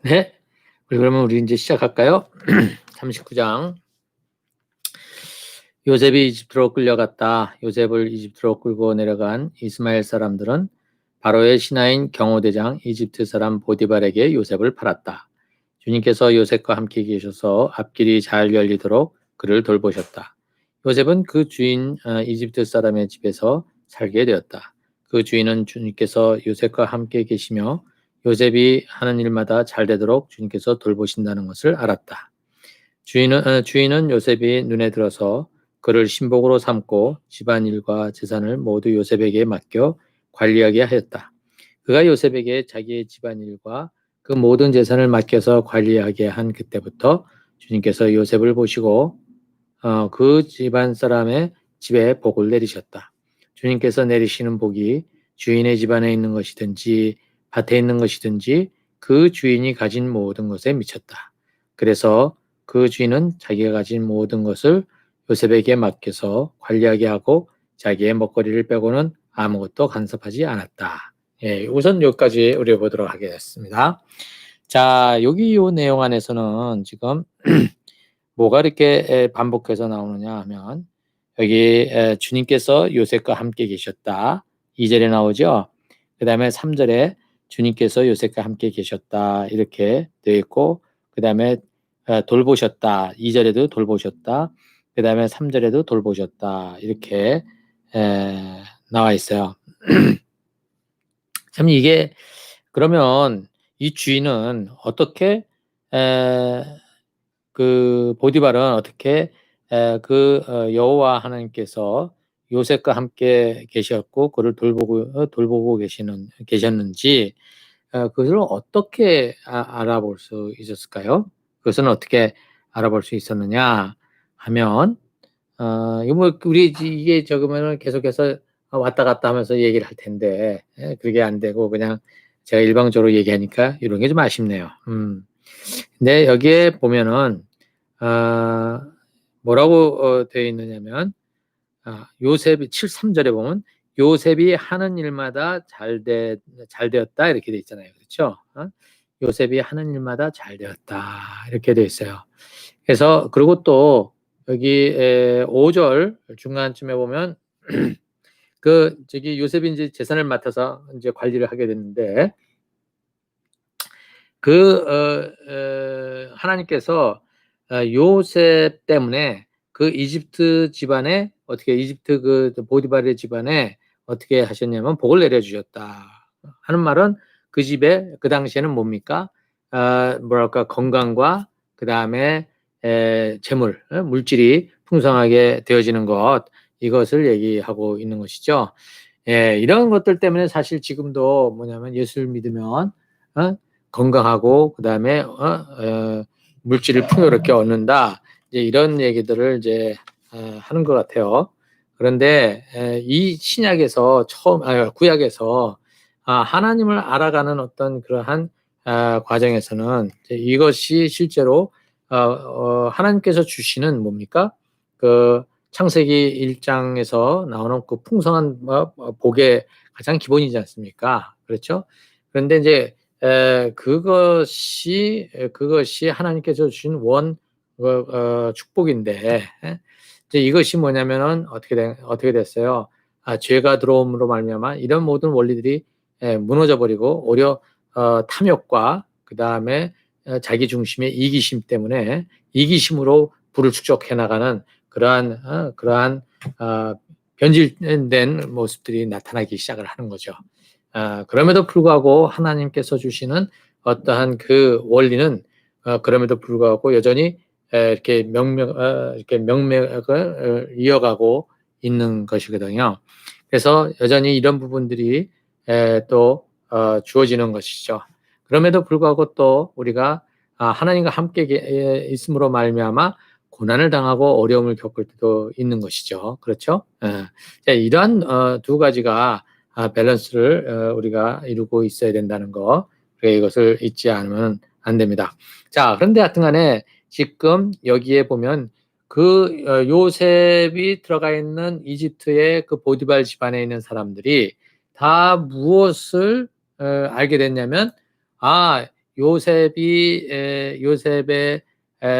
네. 그러면 우리 이제 시작할까요? 39장. 요셉이 이집트로 끌려갔다. 요셉을 이집트로 끌고 내려간 이스마엘 사람들은 바로의 신하인 경호대장 이집트 사람 보디발에게 요셉을 팔았다. 주님께서 요셉과 함께 계셔서 앞길이 잘 열리도록 그를 돌보셨다. 요셉은 그 주인 이집트 사람의 집에서 살게 되었다. 그 주인은 주님께서 요셉과 함께 계시며 요셉이 하는 일마다 잘 되도록 주님께서 돌보신다는 것을 알았다. 주인은 요셉이 눈에 들어서 그를 신복으로 삼고 집안일과 재산을 모두 요셉에게 맡겨 관리하게 하였다. 그가 요셉에게 자기의 집안일과 그 모든 재산을 맡겨서 관리하게 한 그때부터 주님께서 요셉을 보시고 그 집안 사람의 집에 복을 내리셨다. 주님께서 내리시는 복이 주인의 집안에 있는 것이든지 밭에 있는 것이든지 그 주인이 가진 모든 것에 미쳤다. 그래서 그 주인은 자기가 가진 모든 것을 요셉에게 맡겨서 관리하게 하고 자기의 먹거리를 빼고는 아무것도 간섭하지 않았다. 예, 우선 여기까지 우리 보도록 하겠습니다. 자, 여기 이 내용 안에서는 지금 뭐가 이렇게 반복해서 나오느냐 하면 여기 주님께서 요셉과 함께 계셨다. 2절에 나오죠. 그 다음에 3절에 주님께서 요셉과 함께 계셨다. 이렇게 되어 있고 그 다음에 돌보셨다. 2절에도 돌보셨다. 그 다음에 3절에도 돌보셨다. 이렇게 나와 있어요. 참 이게 그러면 이 주인은 어떻게 그 보디발은 어떻게 여호와 하나님께서 요셉과 함께 계셨고 그를 돌보고 계셨는지 그것을 어떻게 알아볼 수 있었을까요? 그것은 어떻게 알아볼 수 있었느냐 하면 이거 뭐 우리 이게 적으면은 계속해서 왔다 갔다 하면서 얘기를 할 텐데 그게 안 되고 그냥 제가 일방적으로 얘기하니까 이런 게 좀 아쉽네요. 근데 여기에 보면은 뭐라고 되어 있느냐면 요셉이 3절에 보면 요셉이 하는 일마다 잘 되었다 이렇게 돼 있잖아요. 그렇죠? 요셉이 하는 일마다 잘 되었다 이렇게 돼 있어요. 그래서 그리고 또 여기 5절 중간쯤에 보면 그 저기 요셉이 이제 재산을 맡아서 이제 관리를 하게 됐는데 하나님께서 요셉 때문에 그 이집트 집안에 어떻게 이집트 그 보디발의 집안에 어떻게 하셨냐면 복을 내려주셨다 하는 말은 그 집에 그 당시에는 뭡니까? 뭐랄까 건강과 그 다음에 재물, 물질이 풍성하게 되어지는 것 이것을 얘기하고 있는 것이죠. 예, 이런 것들 때문에 사실 지금도 뭐냐면 예수를 믿으면 건강하고 그다음에 물질을 풍요롭게 얻는다. 이제 이런 얘기들을 이제 하는 것 같아요. 그런데 이 신약에서 구약에서 하나님을 알아가는 어떤 그러한 과정에서는 이것이 실제로 하나님께서 주시는 뭡니까? 그 창세기 1장에서 나오는 그 풍성한 복의 가장 기본이지 않습니까? 그렇죠? 그런데 이제 그것이 하나님께서 주신 축복인데 이제 이것이 뭐냐면은 어떻게 됐어요? 죄가 들어옴으로 말미암아 이런 모든 원리들이 무너져 버리고 오히려 탐욕과 그 다음에 자기 중심의 이기심 때문에 이기심으로 부를 축적해 나가는 그러한 변질된 모습들이 나타나기 시작을 하는 거죠. 그럼에도 불구하고 하나님께서 주시는 어떠한 그 원리는 그럼에도 불구하고 여전히 이렇게 명맥을 이어가고 있는 것이거든요. 그래서 여전히 이런 부분들이 또 주어지는 것이죠. 그럼에도 불구하고 또 우리가 하나님과 함께 있음으로 말미암아 고난을 당하고 어려움을 겪을 때도 있는 것이죠. 그렇죠? 이러한 두 가지가 밸런스를 우리가 이루고 있어야 된다는 거, 이것을 잊지 않으면 안 됩니다. 자, 그런데 하여튼간에 지금 여기에 보면 그 요셉이 들어가 있는 이집트의 그 보디발 집안에 있는 사람들이 다 무엇을 알게 됐냐면 요셉의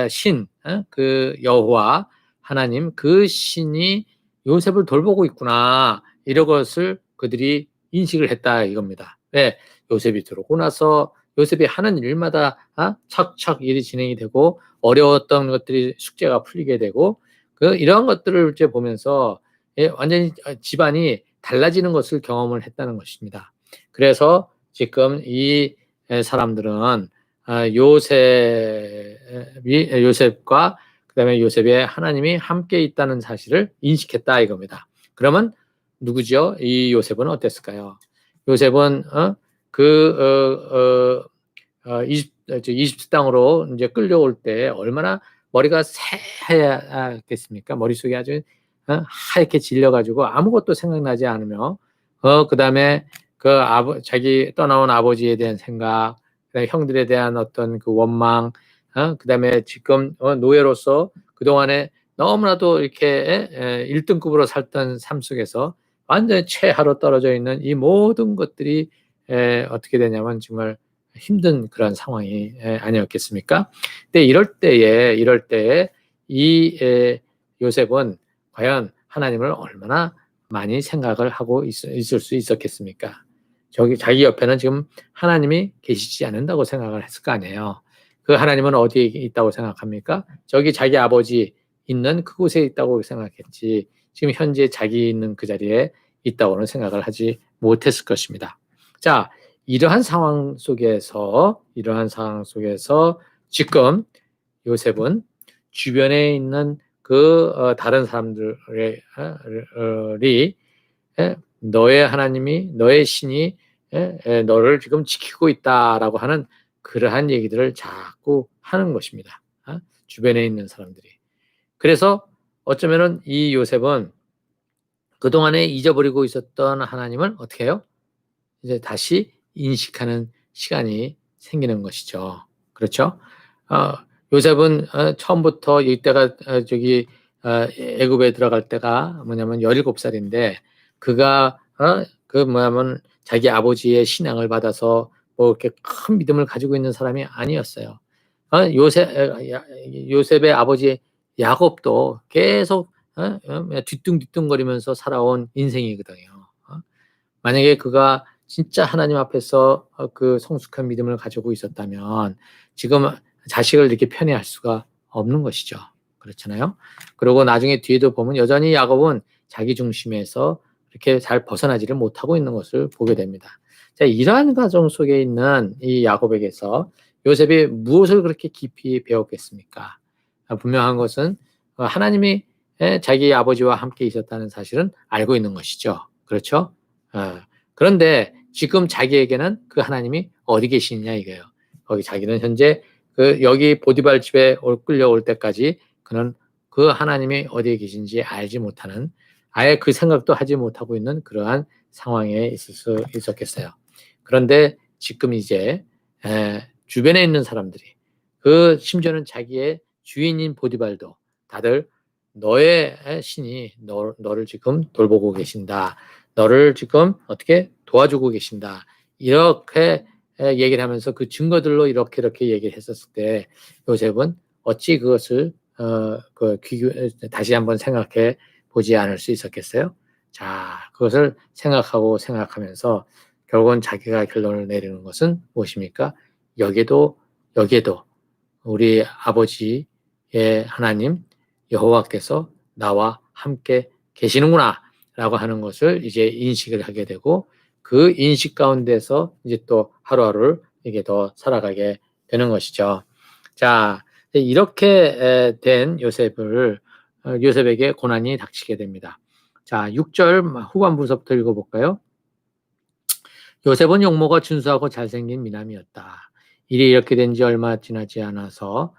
신, 그 여호와 하나님 그 신이 요셉을 돌보고 있구나 이런 것을 그들이 인식을 했다 이겁니다. 왜? 요셉이 들어오고 나서 요셉이 하는 일마다 착착 일이 진행이 되고 어려웠던 것들이 숙제가 풀리게 되고 이러한 것들을 이제 보면서 완전히 집안이 달라지는 것을 경험을 했다는 것입니다. 그래서 지금 이 사람들은 요셉과 그다음에 요셉의 하나님이 함께 있다는 사실을 인식했다 이겁니다. 그러면 누구죠? 이 요셉은 어땠을까요? 요셉은 이집트 땅으로 이제 끌려올 때 얼마나 머리가 새하얗겠습니까? 머릿속이 아주 하얗게 질려가지고 아무것도 생각나지 않으며 그다음에 자기 떠나온 아버지에 대한 생각, 그다음에 형들에 대한 어떤 그 원망, 그다음에 지금 노예로서 그동안에 너무나도 이렇게 1등급으로 살던 삶 속에서 완전히 최하로 떨어져 있는 이 모든 것들이 어떻게 되냐면 정말 힘든 그런 상황이 아니었겠습니까? 근데 이럴 때에 이 요셉은 과연 하나님을 얼마나 많이 생각을 하고 있을 수 있었겠습니까? 자기 옆에는 지금 하나님이 계시지 않는다고 생각을 했을 거 아니에요. 그 하나님은 어디에 있다고 생각합니까? 저기 자기 아버지 있는 그곳에 있다고 생각했지 지금 현재 자기 있는 그 자리에 있다고는 생각을 하지 못했을 것입니다. 자, 이러한 상황 속에서 지금 요셉은 주변에 있는 다른 사람들이 너의 하나님이 너의 신이 너를 지금 지키고 있다라고 하는 그러한 얘기들을 자꾸 하는 것입니다. 주변에 있는 사람들이. 그래서 어쩌면은 이 요셉은 그동안에 잊어버리고 있었던 하나님을 어떻게 해요? 이제 다시 인식하는 시간이 생기는 것이죠. 그렇죠? 요셉은 처음부터 이때가 애굽에 들어갈 때가 뭐냐면 17살인데 그가 자기 아버지의 신앙을 받아서 뭐 이렇게 큰 믿음을 가지고 있는 사람이 아니었어요. 요셉의 아버지 야곱도 계속 뒤뚱뒤뚱거리면서 살아온 인생이거든요. 만약에 그가 진짜 하나님 앞에서 그 성숙한 믿음을 가지고 있었다면 지금 자식을 이렇게 편애할 수가 없는 것이죠. 그렇잖아요. 그리고 나중에 뒤에도 보면 여전히 야곱은 자기 중심에서 이렇게 잘 벗어나지를 못하고 있는 것을 보게 됩니다. 자, 이러한 과정 속에 있는 이 야곱에게서 요셉이 무엇을 그렇게 깊이 배웠겠습니까? 분명한 것은 하나님이 자기 아버지와 함께 있었다는 사실은 알고 있는 것이죠. 그렇죠? 그런데 지금 자기에게는 그 하나님이 어디 계시느냐 이거예요. 거기 자기는 현재 여기 보디발 집에 끌려올 때까지 그는 그 하나님이 어디에 계신지 알지 못하는 아예 그 생각도 하지 못하고 있는 그러한 상황에 있을 수 있었겠어요. 그런데 지금 이제 주변에 있는 사람들이 심지어는 자기의 주인인 보디발도 다들 너의 신이 너를 지금 돌보고 계신다. 너를 지금 어떻게 도와주고 계신다. 이렇게 얘기를 하면서 그 증거들로 이렇게 얘기를 했었을 때 요셉은 어찌 그것을 다시 한번 생각해 보지 않을 수 있었겠어요? 자, 그것을 생각하면서 결국은 자기가 결론을 내리는 것은 무엇입니까? 여기에도 우리 아버지의 하나님 여호와께서 나와 함께 계시는구나 라고 하는 것을 이제 인식을 하게 되고 그 인식 가운데서 이제 또 하루하루를 이게 더 살아가게 되는 것이죠. 자, 이렇게 된 요셉에게 고난이 닥치게 됩니다. 자, 6절 후반부서부터 읽어볼까요? 요셉은 용모가 준수하고 잘생긴 미남이었다. 일이 이렇게 된 지 얼마 지나지 않아서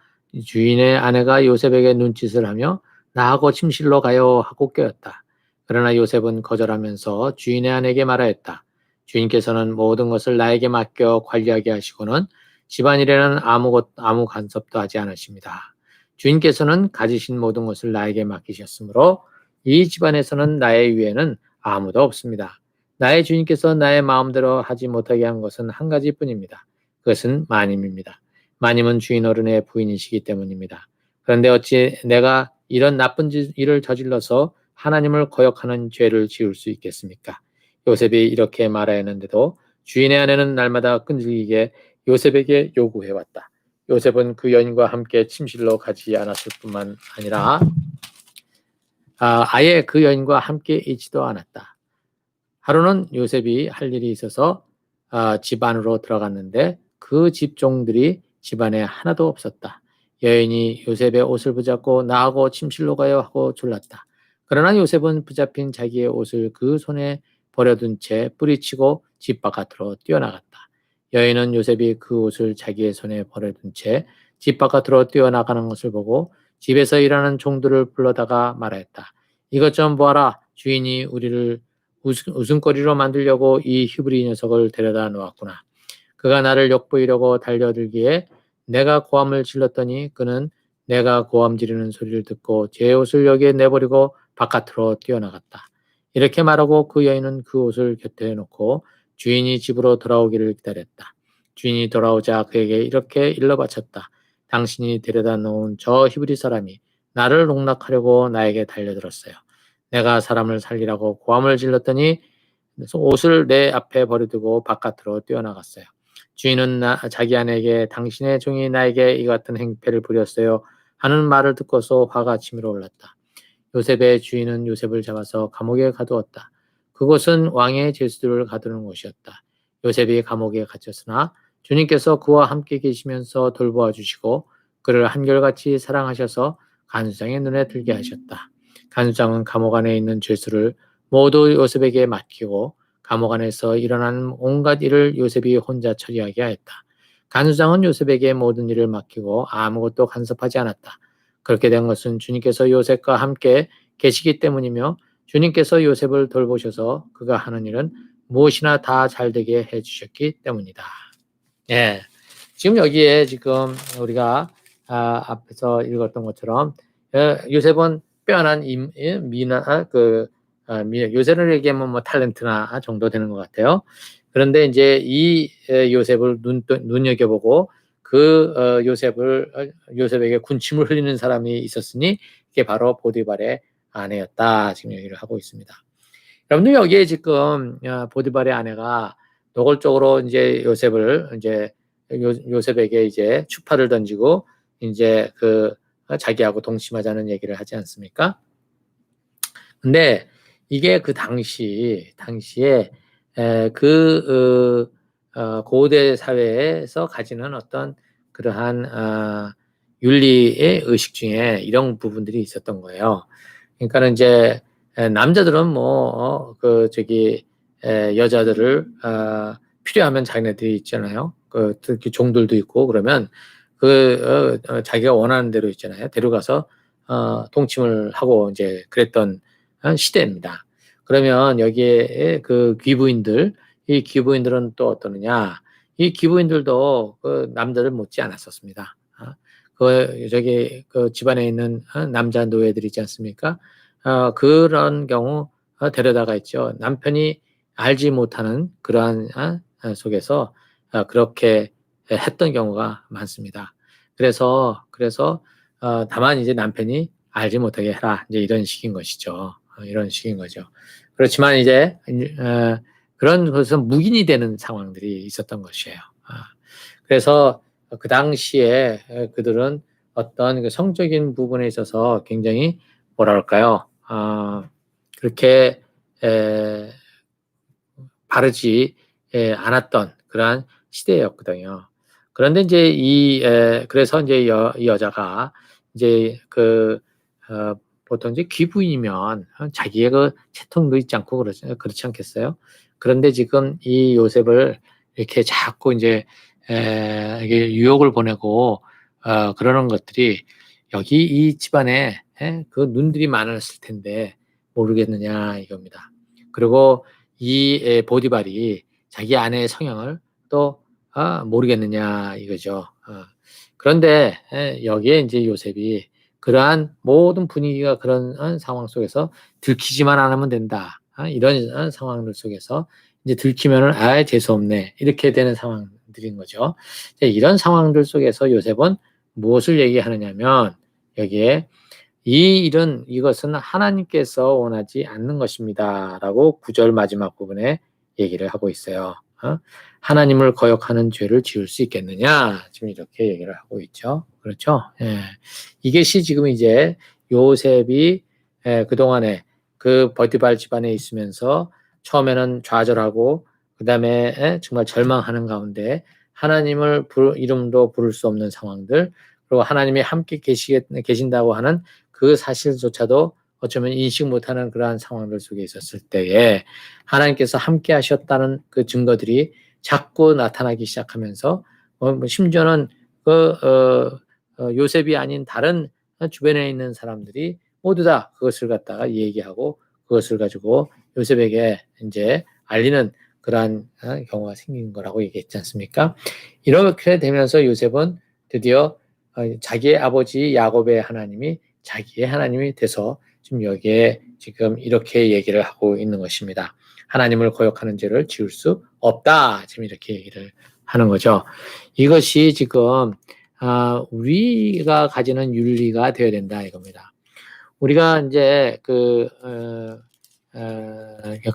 주인의 아내가 요셉에게 눈짓을 하며 나하고 침실로 가요 하고 껴였다. 그러나 요셉은 거절하면서 주인의 아내에게 말하였다. 주인께서는 모든 것을 나에게 맡겨 관리하게 하시고는 집안일에는 아무 간섭도 하지 않으십니다. 주인께서는 가지신 모든 것을 나에게 맡기셨으므로 이 집안에서는 나의 위에는 아무도 없습니다. 나의 주인께서 나의 마음대로 하지 못하게 한 것은 한 가지뿐입니다. 그것은 마님입니다. 마님은 주인 어른의 부인이시기 때문입니다. 그런데 어찌 내가 이런 나쁜 일을 저질러서 하나님을 거역하는 죄를 지을 수 있겠습니까? 요셉이 이렇게 말하였는데도 주인의 아내는 날마다 끈질기게 요셉에게 요구해왔다. 요셉은 그 여인과 함께 침실로 가지 않았을 뿐만 아니라 아예 그 여인과 함께 있지도 않았다. 하루는 요셉이 할 일이 있어서 집 안으로 들어갔는데 그 집종들이 집안에 하나도 없었다. 여인이 요셉의 옷을 붙잡고 나하고 침실로 가요 하고 졸랐다. 그러나 요셉은 붙잡힌 자기의 옷을 그 손에 버려둔 채 뿌리치고 집 바깥으로 뛰어나갔다. 여인은 요셉이 그 옷을 자기의 손에 버려둔 채 집 바깥으로 뛰어나가는 것을 보고 집에서 일하는 종들을 불러다가 말하였다. 이것 좀 보아라. 주인이 우리를 웃음거리로 만들려고 이 히브리 녀석을 데려다 놓았구나. 그가 나를 엿보이려고 달려들기에 내가 고함을 질렀더니 그는 내가 고함 지르는 소리를 듣고 제 옷을 여기에 내버리고 바깥으로 뛰어나갔다. 이렇게 말하고 그 여인은 그 옷을 곁에 놓고 주인이 집으로 돌아오기를 기다렸다. 주인이 돌아오자 그에게 이렇게 일러바쳤다. 당신이 데려다 놓은 저 히브리 사람이 나를 농락하려고 나에게 달려들었어요. 내가 사람을 살리라고 고함을 질렀더니 옷을 내 앞에 버려두고 바깥으로 뛰어나갔어요. 주인은 자기 아내에게 당신의 종이 나에게 이 같은 행패를 부렸어요 하는 말을 듣고서 화가 치밀어 올랐다. 요셉의 주인은 요셉을 잡아서 감옥에 가두었다. 그곳은 왕의 제수들을 가두는 곳이었다. 요셉이 감옥에 갇혔으나 주님께서 그와 함께 계시면서 돌보아 주시고 그를 한결같이 사랑하셔서 간수장의 눈에 들게 하셨다. 간수장은 감옥 안에 있는 죄수를 모두 요셉에게 맡기고 감옥 안에서 일어나는 온갖 일을 요셉이 혼자 처리하게 하였다. 간수장은 요셉에게 모든 일을 맡기고 아무것도 간섭하지 않았다. 그렇게 된 것은 주님께서 요셉과 함께 계시기 때문이며 주님께서 요셉을 돌보셔서 그가 하는 일은 무엇이나 다 잘되게 해주셨기 때문이다. 예, 지금 여기에 지금 우리가 앞에서 읽었던 것처럼 요셉은 빼어난 요셉을 얘기하면 뭐 탤런트나 정도 되는 것 같아요. 그런데 이제 이 요셉을 눈여겨보고 그 요셉에게 군침을 흘리는 사람이 있었으니 이게 바로 보디발의 아내였다. 지금 얘기를 하고 있습니다. 여러분들 여기에 지금 보디발의 아내가 노골적으로 이제 요셉에게 이제 추파를 던지고 이제 자기하고 동침하자는 얘기를 하지 않습니까? 근데 이게 그 당시에 고대 사회에서 가지는 어떤 그러한 윤리의 의식 중에 이런 부분들이 있었던 거예요. 그러니까는 이제 남자들은 여자들을 필요하면 자기네들이 있잖아요. 특히 종들도 있고 그러면 자기가 원하는 대로 있잖아요. 데려가서 동침을 하고 이제 그랬던 시대입니다. 그러면 여기에 이 귀부인들은 또 어떠느냐? 이 귀부인들도 남자를 못지 않았었습니다. 그 집안에 있는 남자 노예들 있지 않습니까? 그런 경우 데려다가 있죠. 남편이 알지 못하는 그러한 속에서 그렇게 했던 경우가 많습니다. 그래서 다만 이제 남편이 알지 못하게 해라 이제 이런 식인 것이죠. 이런 식인 거죠. 그렇지만 이제 그런 것은 묵인이 되는 상황들이 있었던 것이에요. 그래서 그 당시에 그들은 어떤 성적인 부분에 있어서 굉장히 뭐랄까요? 그렇게 바르지 않았던 그러한 시대였거든요. 그런데 이제 그래서 이제 이 여자가 이제 보통 이제 귀부인이면 자기의 그 채통도 있지 않고 그렇지 않겠어요? 그런데 지금 이 요셉을 이렇게 자꾸 이제 이게 유혹을 보내고 그러는 것들이 여기 이 집안에 그 눈들이 많았을 텐데 모르겠느냐 이겁니다. 그리고 이 보디발이 자기 아내의 성향을 또 모르겠느냐 이거죠. 그런데 여기에 이제 요셉이 그러한 모든 분위기가 그런 상황 속에서 들키지만 않으면 된다. 이런 상황들 속에서 이제 들키면은 재수 없네 이렇게 되는 상황 드린 거죠. 이런 상황들 속에서 요셉은 무엇을 얘기하느냐면 여기에 이 일은 이것은 하나님께서 원하지 않는 것입니다라고 9절 마지막 부분에 얘기를 하고 있어요. 하나님을 거역하는 죄를 지을 수 있겠느냐? 지금 이렇게 얘기를 하고 있죠. 그렇죠? 예. 이것이 지금 이제 요셉이 그동안에 그 버디발 집안에 있으면서 처음에는 좌절하고 그다음에 정말 절망하는 가운데 하나님을 이름도 부를 수 없는 상황들 그리고 하나님이 함께 계신다고 하는 그 사실조차도 어쩌면 인식 못하는 그러한 상황들 속에 있었을 때에 하나님께서 함께 하셨다는 그 증거들이 자꾸 나타나기 시작하면서 심지어는 요셉이 아닌 다른 주변에 있는 사람들이 모두 다 그것을 갖다가 얘기하고 그것을 가지고 요셉에게 이제 알리는 그러한 경우가 생긴 거라고 얘기했지 않습니까? 이렇게 되면서 요셉은 드디어 자기의 아버지 야곱의 하나님이 자기의 하나님이 돼서 지금 여기에 지금 이렇게 얘기를 하고 있는 것입니다. 하나님을 거역하는 죄를 지을 수 없다. 지금 이렇게 얘기를 하는 거죠. 이것이 지금 우리가 가지는 윤리가 되어야 된다 이겁니다. 우리가 이제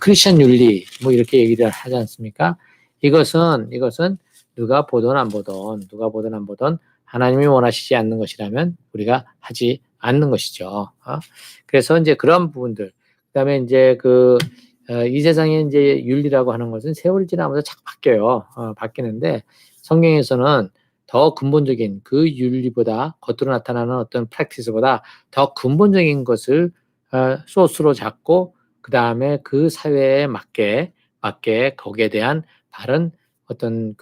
크리스천 윤리 뭐 이렇게 얘기를 하지 않습니까? 이것은 누가 보든 안 보든 하나님이 원하시지 않는 것이라면 우리가 하지 않는 것이죠. 그래서 이제 그런 부분들, 그다음에 이제 이 세상에 이제 윤리라고 하는 것은 세월이 지나면서 자꾸 바뀌어요. 바뀌는데 성경에서는 더 근본적인 그 윤리보다 겉으로 나타나는 어떤 프랙티스보다 더 근본적인 것을 소스로 잡고 그 다음에 그 사회에 맞게 거기에 대한 바른 어떤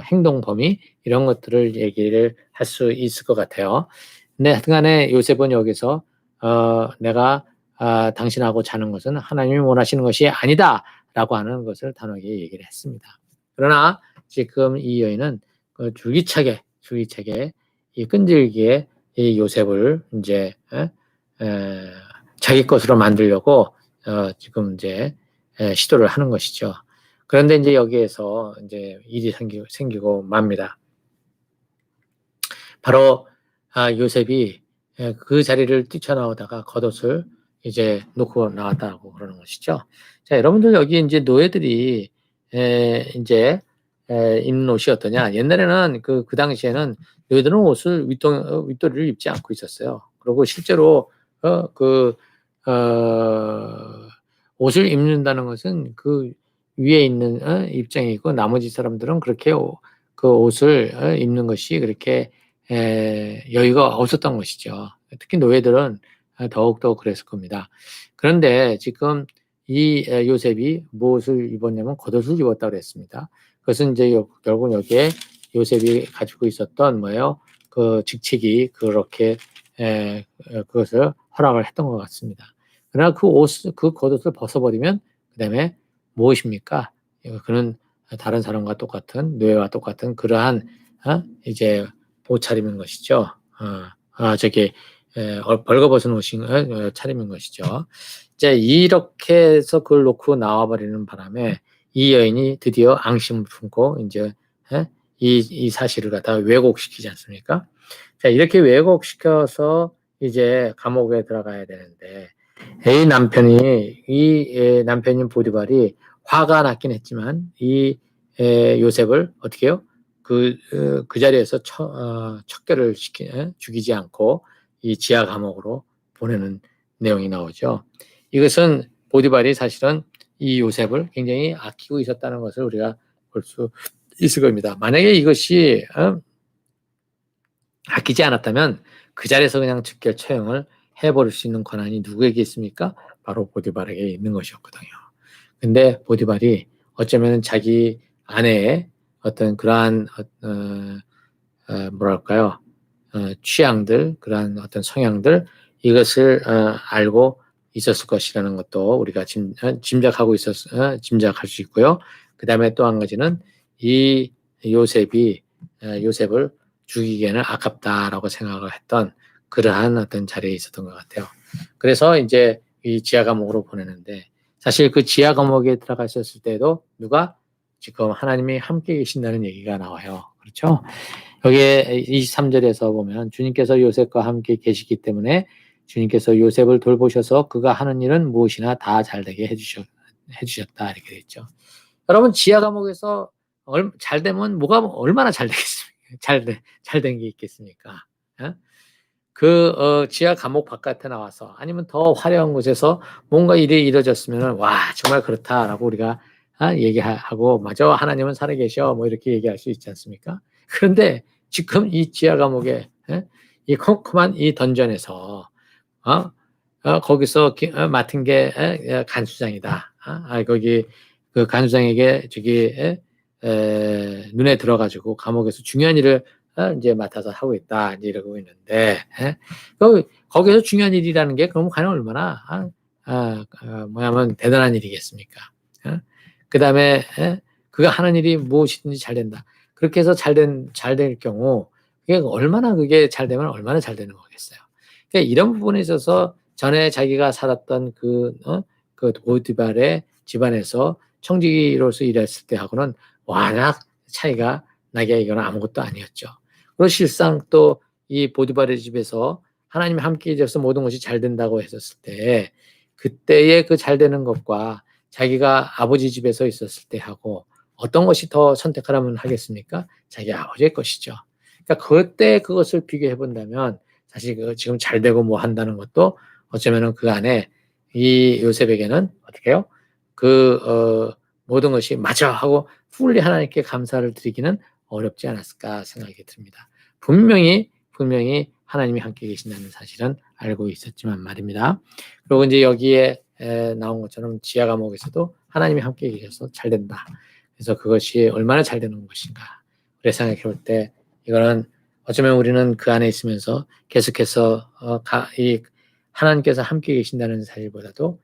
행동 범위 이런 것들을 얘기를 할 수 있을 것 같아요. 근데 하여튼간에 요셉은 여기서 내가 당신하고 자는 것은 하나님이 원하시는 것이 아니다라고 하는 것을 단호하게 얘기를 했습니다. 그러나 지금 이 여인은 줄기차게 이 끈질기게 이 요셉을 이제 자기 것으로 만들려고 지금 이제 시도를 하는 것이죠. 그런데 이제 여기에서 이제 일이 생기고 맙니다. 바로 요셉이 그 자리를 뛰쳐나오다가 겉옷을 이제 놓고 나왔다고 그러는 것이죠. 자, 여러분들 여기 이제 노예들이 이제 입는 옷이 어떠냐? 옛날에는 그 당시에는 노예들은 옷을 윗도리를 입지 않고 있었어요. 그리고 실제로 옷을 입는다는 것은 그 위에 있는 입장이고 나머지 사람들은 그렇게 그 옷을 입는 것이 그렇게 여유가 없었던 것이죠. 특히 노예들은 더욱더 그랬을 겁니다. 그런데 지금 이 요셉이 무엇을 입었냐면 겉옷을 입었다고 그랬습니다. 그것은 이제 결국 여기에 요셉이 가지고 있었던 그 직책이 그렇게 그것을 허락을 했던 것 같습니다. 그러나 그 겉옷을 벗어버리면 그 다음에 무엇입니까? 그는 다른 사람과 똑같은 노예와 똑같은 그러한 이제 옷차림인 것이죠. 벌거벗은 차림인 것이죠. 이제 이렇게 해서 그걸 놓고 나와버리는 바람에 이 여인이 드디어 앙심을 품고 이제 이 사실을 갖다가 왜곡시키지 않습니까? 자, 이렇게 왜곡시켜서 이제 감옥에 들어가야 되는데 이 남편인 보디발이 화가 났긴 했지만 이 요셉을 어떻게 해요? 그 자리에서 척결을 죽이지 않고 이 지하 감옥으로 보내는 내용이 나오죠. 이것은 보디발이 사실은 이 요셉을 굉장히 아끼고 있었다는 것을 우리가 볼 수 있을 겁니다. 만약에 이것이 아끼지 않았다면 그 자리에서 그냥 즉결 처형을 해버릴 수 있는 권한이 누구에게 있습니까? 바로 보디발에게 있는 것이었거든요. 근데 보디발이 어쩌면 자기 아내의 어떤 그러한 취향들, 그러한 어떤 성향들 이것을 알고 있었을 것이라는 것도 우리가 짐작할 수 있고요. 그 다음에 또 한 가지는 이 요셉을 죽이기에는 아깝다라고 생각을 했던 그러한 어떤 자리에 있었던 것 같아요. 그래서 이제 이 지하 감옥으로 보내는데 사실 그 지하 감옥에 들어가 있었을 때도 누가 지금 하나님이 함께 계신다는 얘기가 나와요. 그렇죠? 여기에 23절에서 보면 주님께서 요셉과 함께 계시기 때문에 주님께서 요셉을 돌보셔서 그가 하는 일은 무엇이나 다 잘되게 해주셨다 이렇게 되죠. 여러분 지하 감옥에서 잘 되면 뭐가 얼마나 잘 되겠습니까? 잘된 게 있겠습니까? 예? 지하 감옥 바깥에 나와서 아니면 더 화려한 곳에서 뭔가 일이 이루어졌으면 와 정말 그렇다라고 우리가 얘기하고 맞아 하나님은 살아계셔 뭐 이렇게 얘기할 수 있지 않습니까? 그런데 지금 이 지하 감옥에 이 컴컴한 이 던전에서 거기서 맡은 게 간수장이다. 거기 그 간수장에게 저기 눈에 들어가지고 감옥에서 중요한 일을 이제 맡아서 하고 있다 이제 이러고 있는데 거기서 중요한 일이라는 게 그럼 과연 얼마나 뭐냐면 대단한 일이겠습니까? 그 다음에 그가 하는 일이 무엇이든지 잘 된다. 그렇게 해서 잘 될 경우 그게 잘 되면 얼마나 잘 되는 거겠어요. 그러니까 이런 부분에 있어서 전에 자기가 살았던 그 보디발의 집안에서 청지기로서 일했을 때하고는 워낙 차이가 나게 이건 아무것도 아니었죠. 그리고 실상 또 이 보디발의 집에서 하나님이 함께 계셔서 모든 것이 잘 된다고 했었을 때 그때의 그 잘 되는 것과 자기가 아버지 집에서 있었을 때 하고 어떤 것이 더 선택하라면 하겠습니까? 자기 아버지의 것이죠. 그러니까 그때 그것을 비교해 본다면 사실 지금 잘 되고 뭐 한다는 것도 어쩌면은 그 안에 이 요셉에게는 어떻게 해요? 모든 것이 맞아 하고 풀리 하나님께 감사를 드리기는 어렵지 않았을까 생각이 듭니다. 분명히 하나님이 함께 계신다는 사실은 알고 있었지만 말입니다. 그리고 이제 여기에 나온 것처럼 지하 감옥에서도 하나님이 함께 계셔서 잘 된다. 그래서 그것이 얼마나 잘 되는 것인가. 우리 생각해 볼 때 이거는 어쩌면 우리는 그 안에 있으면서 계속해서 이 하나님께서 함께 계신다는 사실보다도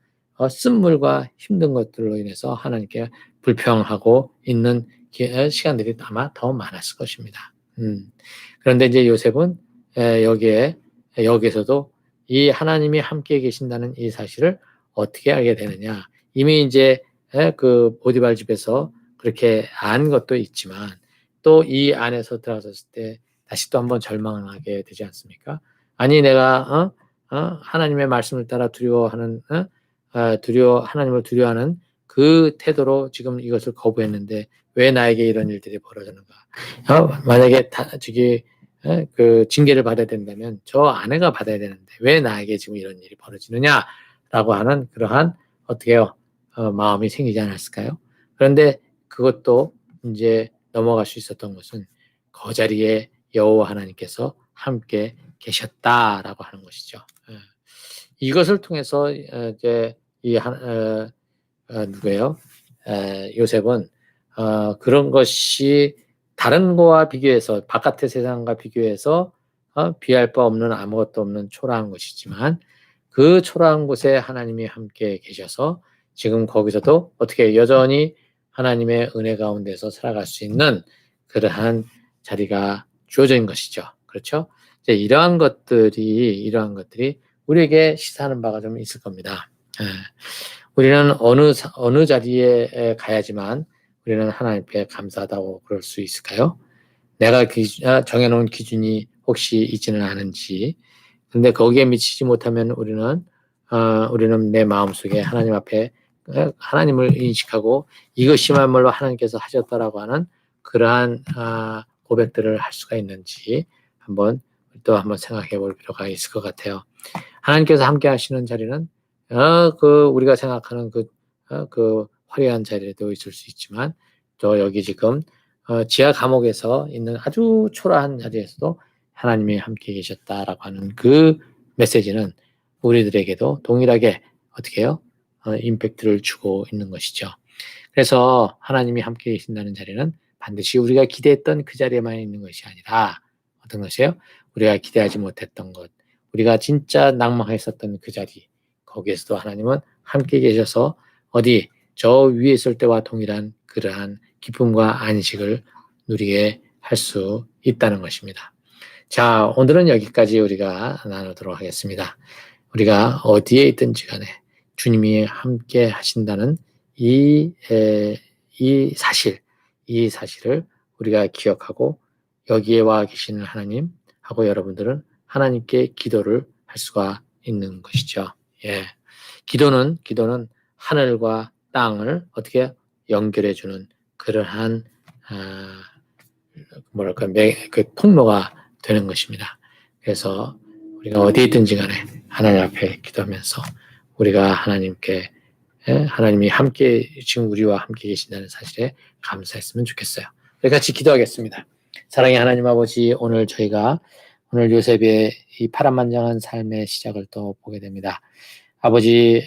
쓴물과 힘든 것들로 인해서 하나님께 불평하고 있는 시간들이 아마 더 많았을 것입니다. 그런데 이제 요셉은 여기에서도 이 하나님이 함께 계신다는 이 사실을 어떻게 알게 되느냐. 이미 이제 그 보디발 집에서 그렇게 안 것도 있지만 또 이 안에서 들어갔을 때 다시 또 한번 절망하게 되지 않습니까? 아니 내가 하나님의 말씀을 따라 하나님을 두려워하는 그 태도로 지금 이것을 거부했는데 왜 나에게 이런 일들이 벌어지는가? 만약에 그 징계를 받아야 된다면 저 아내가 받아야 되는데 왜 나에게 지금 이런 일이 벌어지느냐라고 하는 그러한 어떻게요? 마음이 생기지 않았을까요? 그런데 그것도 이제 넘어갈 수 있었던 것은 그 자리에 여호와 하나님께서 함께 계셨다라고 하는 것이죠. 이것을 통해서 이제 누구예요? 요셉은 그런 것이 다른 거와 비교해서 바깥의 세상과 비교해서 비할 바 없는 아무것도 없는 초라한 것이지만 그 초라한 곳에 하나님이 함께 계셔서 지금 거기서도 어떻게 여전히 하나님의 은혜 가운데서 살아갈 수 있는 그러한 자리가 주어져 있는 것이죠. 그렇죠? 이제 이러한 것들이 우리에게 시사하는 바가 좀 있을 겁니다. 우리는 어느 자리에 가야지만 우리는 하나님께 감사하다고 그럴 수 있을까요? 내가 정해놓은 기준이 혹시 있지는 않은지. 근데 거기에 미치지 못하면 우리는 내 마음속에 하나님 앞에 하나님을 인식하고 이것이야말로 하나님께서 하셨다라고 하는 그러한 고백들을 할 수가 있는지 한번 생각해 볼 필요가 있을 것 같아요. 하나님께서 함께 하시는 자리는 우리가 생각하는 그 화려한 자리에도 있을 수 있지만 또 여기 지금 지하 감옥에서 있는 아주 초라한 자리에서도 하나님이 함께 계셨다라고 하는 그 메시지는 우리들에게도 동일하게 어떻게 해요? 임팩트를 주고 있는 것이죠. 그래서 하나님이 함께 계신다는 자리는 반드시 우리가 기대했던 그 자리에만 있는 것이 아니라 어떤 것이에요? 우리가 기대하지 못했던 것, 우리가 진짜 낭망했었던 그 자리, 거기에서도 하나님은 함께 계셔서 저 위에 있을 때와 동일한 그러한 기쁨과 안식을 누리게 할 수 있다는 것입니다. 자, 오늘은 여기까지 우리가 나누도록 하겠습니다. 우리가 어디에 있든지 간에 주님이 함께 하신다는 이 사실, 이 사실을 우리가 기억하고 여기에 와 계시는 하나님하고 여러분들은 하나님께 기도를 할 수가 있는 것이죠. 예. 기도는 하늘과 땅을 어떻게 연결해주는 그러한 그 통로가 되는 것입니다. 그래서 우리가 어디에 있든지 간에 하나님 앞에 기도하면서 우리가 하나님께 하나님이 함께 지금 우리와 함께 계신다는 사실에 감사했으면 좋겠어요. 우리 같이 기도하겠습니다. 사랑의 하나님 아버지, 저희가 오늘 요셉의 이 파란만장한 삶의 시작을 또 보게 됩니다. 아버지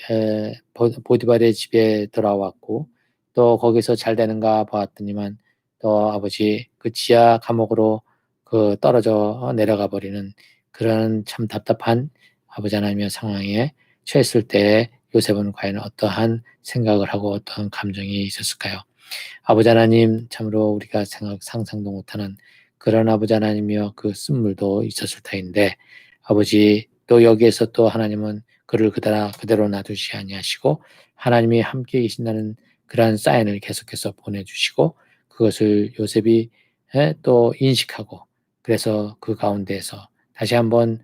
보디발의 집에 돌아왔고 또 거기서 잘 되는가 보았더니만 또 아버지 그 지하 감옥으로 그 떨어져 내려가 버리는 그런 참 답답한 아버지 하나님의 상황에 처했을 때 요셉은 과연 어떠한 생각을 하고 어떠한 감정이 있었을까요? 아버지 하나님, 참으로 우리가 상상도 못하는 그런 아버지 하나님이여 그 쓴물도 있었을 터인데 아버지 또 여기에서 또 하나님은 그를 그대로 놔두시 아니하시고 하나님이 함께 계신다는 그러한 사인을 계속해서 보내주시고 그것을 요셉이 또 인식하고 그래서 그 가운데에서 다시 한번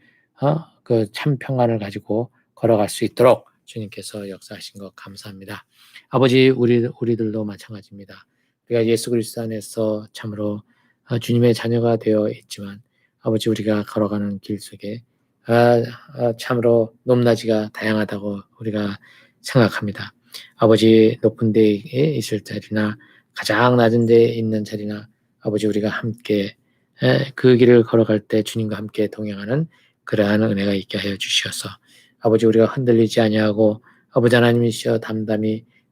그 참 평안을 가지고 걸어갈 수 있도록 주님께서 역사하신 것 감사합니다. 아버지 우리들도 마찬가지입니다. 우리가 예수 그리스도 안에서 참으로 주님의 자녀가 되어 있지만 아버지 우리가 걸어가는 길 속에 참으로 높낮이가 다양하다고 우리가 생각합니다. 아버지 높은 데에 있을 자리나 가장 낮은 데에 있는 자리나 아버지 우리가 함께 그 길을 걸어갈 때 주님과 함께 동행하는 그러한 은혜가 있게 하여 주시어서 아버지 우리가 흔들리지 아니하고 아버지 하나님이시여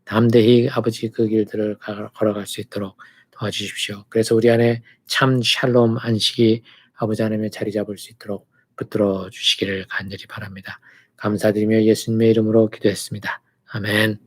담대히 아버지 그 길들을 걸어갈 수 있도록 도와주십시오. 그래서 우리 안에 참 샬롬 안식이 아버지 하나님의 자리 잡을 수 있도록 붙들어 주시기를 간절히 바랍니다. 감사드리며 예수님의 이름으로 기도했습니다. 아멘.